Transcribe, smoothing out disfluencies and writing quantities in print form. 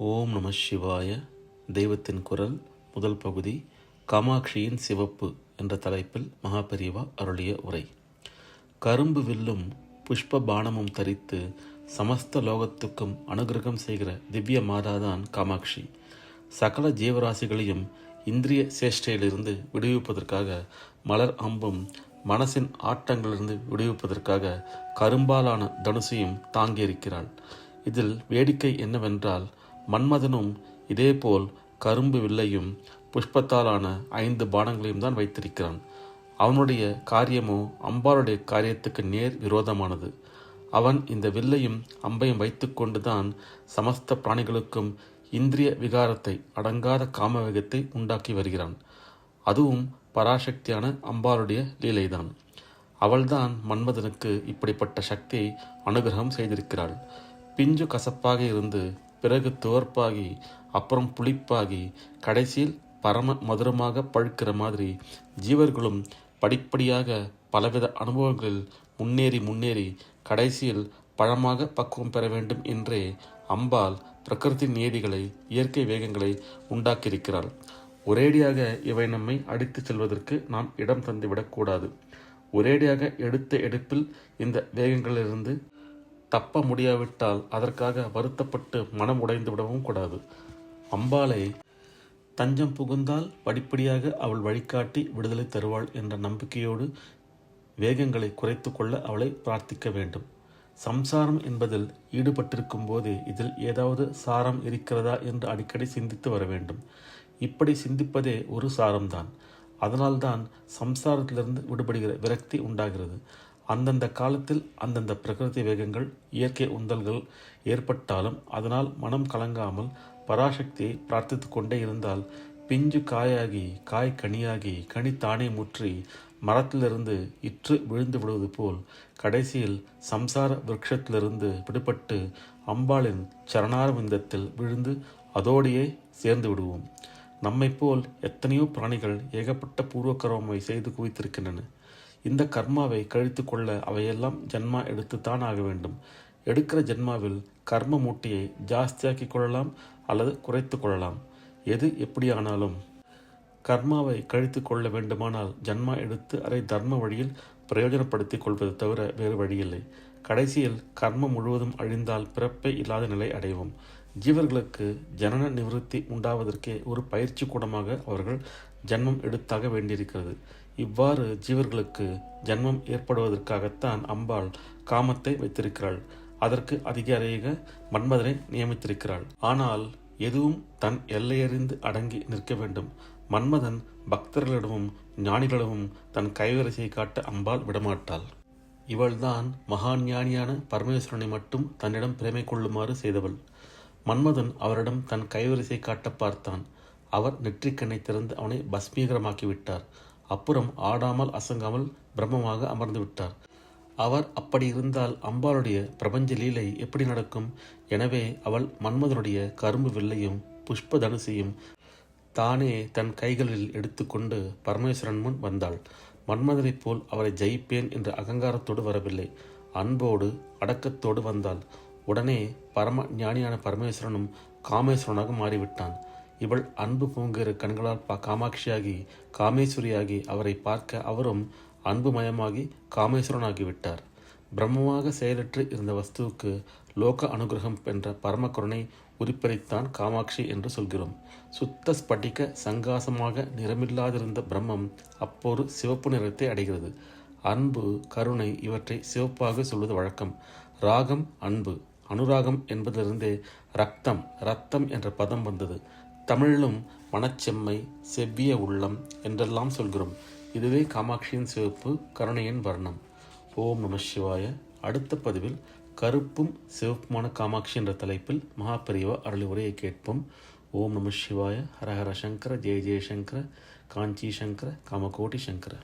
ஓம் நம சிவாய. தெய்வத்தின் குரல் முதல் பகுதி, காமாட்சியின் சிவப்பு என்ற தலைப்பில் மகாபெரிவா அருளிய உரை. கரும்பு வில்லும் புஷ்ப பானமும் தரித்து சமஸ்த லோகத்துக்கும் அனுகிரகம் செய்கிற திவ்ய மாதாதான் காமாட்சி. சகல ஜீவராசிகளையும் இந்திரிய சேஷ்டையிலிருந்து விடுவிப்பதற்காக மலர் அம்பும், மனசின் ஆட்டங்களிலிருந்து விடுவிப்பதற்காக கரும்பாலான தனுசையும் தாங்கியிருக்கிறாள். இதில் வேடிக்கை என்னவென்றால், மன்மதனும் இதேபோல் கரும்பு வில்லையும் புஷ்பத்தாலான 5 பானங்களையும் தான் வைத்திருக்கிறான். அவனுடைய காரியமோ அம்பாளுடைய காரியத்துக்கு நேர் விரோதமானது. அவன் இந்த வில்லையும் அம்பையும் வைத்துக்கொண்டு தான் சமஸ்த பிராணிகளுக்கும் இந்திரிய விகாரத்தை, அடங்காத காமவேகத்தை உண்டாக்கி வருகிறான். அதுவும் பராசக்தியான அம்பாளுடைய லீலைதான். அவள்தான் மன்மதனுக்கு இப்படிப்பட்ட சக்தியை அனுகிரகம் செய்திருக்கிறாள். பிஞ்சு கசப்பாக இருந்து பிறகு துவர்ப்பாகி அப்புறம் புளிப்பாகி கடைசியில் பரம மதுரமாக பழுக்கிற மாதிரி ஜீவர்களும் படிப்படியாக பலவித அனுபவங்களில் முன்னேறி கடைசியில் பழமாக பக்குவம் பெற வேண்டும் என்றே அம்பாள் பிரகிருதி நியதிகளை, இயற்கை வேகங்களை உண்டாக்கியிருக்கிறாள். ஒரேடியாக இவை நம்மை அடித்து செல்வதற்கு நாம் இடம் தந்துவிடக்கூடாது. ஒரேடியாக எடுத்த எடுப்பில் இந்த வேகங்களிலிருந்து தப்ப முடியாவிட்டால் அதற்காக வருத்தப்பட்டு மனம் உடைந்து விடவும் கூடாது. அம்பாளை தஞ்சம் புகுந்தால் படிப்படியாக அவள் வழிகாட்டி விடுதலை தருவாள் என்ற நம்பிக்கையோடு வேகங்களை குறைத்து கொள்ள அவளை பிரார்த்திக்க வேண்டும். சம்சாரம் என்பதில் ஈடுபட்டிருக்கும் போதே இதில் ஏதாவது சாரம் இருக்கிறதா என்று அடிக்கடி சிந்தித்து வர வேண்டும். இப்படி சிந்திப்பதே ஒரு சாரம்தான். அதனால்தான் சம்சாரத்திலிருந்து விடுபடுகிற விரக்தி உண்டாகிறது. அந்தந்த காலத்தில் அந்தந்த பிரகிருதி வேகங்கள், இயற்கை உந்தல்கள் ஏற்பட்டாலும் அதனால் மனம் கலங்காமல் பராசக்தியை பிரார்த்தித்து கொண்டே இருந்தால் பிஞ்சு காயாகி, காய் கனியாகி, கனி தானே முற்றி மரத்திலிருந்து இற்று விழுந்து விடுவது போல் கடைசியில் சம்சார விருட்சத்திலிருந்து விடுபட்டு அம்பாளின் சரணாரவிந்தத்தில் விழுந்து அதோடையே சேர்ந்து விடுவோம். நம்மை போல் எத்தனையோ பிராணிகள் ஏகப்பட்ட பூர்வகர்மவை செய்து குவித்திருக்கின்றன. இந்த கர்மாவை கழித்து கொள்ள அவையெல்லாம் ஜன்மா எடுத்துத்தான் ஆக வேண்டும். எடுக்கிற ஜென்மாவில் கர்ம மூட்டையை ஜாஸ்தியாக்கி கொள்ளலாம் அல்லது குறைத்து கொள்ளலாம். எது எப்படியானாலும் கர்மாவை கழித்து கொள்ள வேண்டுமானால் ஜன்மா எடுத்து அதை தர்ம வழியில் பிரயோஜனப்படுத்திக் கொள்வது தவிர வேறு வழியில்லை. கடைசியில் கர்மம் முழுவதும் அழிந்தால் பிறப்பே இல்லாத நிலை அடைவோம். ஜீவர்களுக்கு ஜனன நிவிருத்தி உண்டாவதற்கே ஒரு பயிற்சி கூடமாக அவர்கள் ஜன்மம் எடுத்தாக வேண்டியிருக்கிறது. இவ்வாறு ஜீவர்களுக்கு ஜன்மம் ஏற்படுவதற்காகத்தான் அம்பாள் காமத்தை வைத்திருக்கிறாள். அதற்கு அதிகாரியாக மன்மதனை நியமித்திருக்கிறாள். ஆனால் எதுவும் தன் எல்லையறிந்து அடங்கி நிற்க வேண்டும். மன்மதன் பக்தர்களிடமும் ஞானிகளிடமும் தன் கைவரிசையை காட்ட அம்பாள் விடமாட்டாள். இவள்தான் மகா ஞானியான பரமேஸ்வரனை மட்டும் தன்னிடம் பிரேமை கொள்ளுமாறு செய்தவள். மன்மதன் அவரிடம் தன் கைவரிசை காட்ட பார்த்தான். அவர் நெற்றிக்கண்ணை திறந்து அவனை பஸ்மீகரமாக்கி விட்டார். அப்புறம் ஆடாமல் அசங்காமல் பிரம்மமாக அமர்ந்து விட்டார். அவர் அப்படி இருந்தால் அம்பாளுடைய பிரபஞ்ச லீலை எப்படி நடக்கும்? எனவே அவள் மன்மதனுடைய கரும்பு வில்லையும் புஷ்ப தனுசையும் தானே தன் கைகளில் எடுத்துக்கொண்டு பரமேஸ்வரன் முன் வந்தாள். மன்மதனைப் போல் அவரை ஜெயிப்பேன் என்ற அகங்காரத்தோடு வரவில்லை. அன்போடு அடக்கத்தோடு வந்தாள். உடனே பரம ஞானியான பரமேஸ்வரனும் காமேஸ்வரனாக மாறிவிட்டான். இவள் அன்பு பூங்குகிற கண்களால் காமாட்சியாகி, காமேஸ்வரியாகி அவரை பார்க்க அவரும் அன்புமயமாகி காமேஸ்வரனாகிவிட்டார். பிரம்மமாக செயலற்று இருந்த வஸ்துவுக்கு லோக அனுகிரகம் என்ற பரமகருணை உரிப்பறித்தான் காமாட்சி என்று சொல்கிறோம். சுத்த ஸ்படிக சங்காசமாக நிறமில்லாதிருந்த பிரம்மம் அப்போது சிவப்பு நிறத்தை அடைகிறது. அன்பு, கருணை இவற்றை சிவப்பாக சொல்வது வழக்கம். ராகம் அன்பு, அனுராகம் என்பதிலிருந்தே ரத்தம் என்ற பதம் வந்தது. தமிழிலும் மனச்செம்மை, செவ்விய உள்ளம் என்றெல்லாம் சொல்கிறோம். இதுவே காமாட்சியின் சிவப்பு, கருணையின் வர்ணம். ஓம் நம சிவாய. அடுத்த பதிவில் கருப்பும் சிவப்புமான காமாட்சி என்ற தலைப்பில் மகாபெரிவா அருளி உரையை கேட்போம். ஓம் நம சிவாய. ஹரஹர சங்கர, ஜெய ஜெயசங்கர, காஞ்சி சங்கர, காமகோட்டி சங்கர.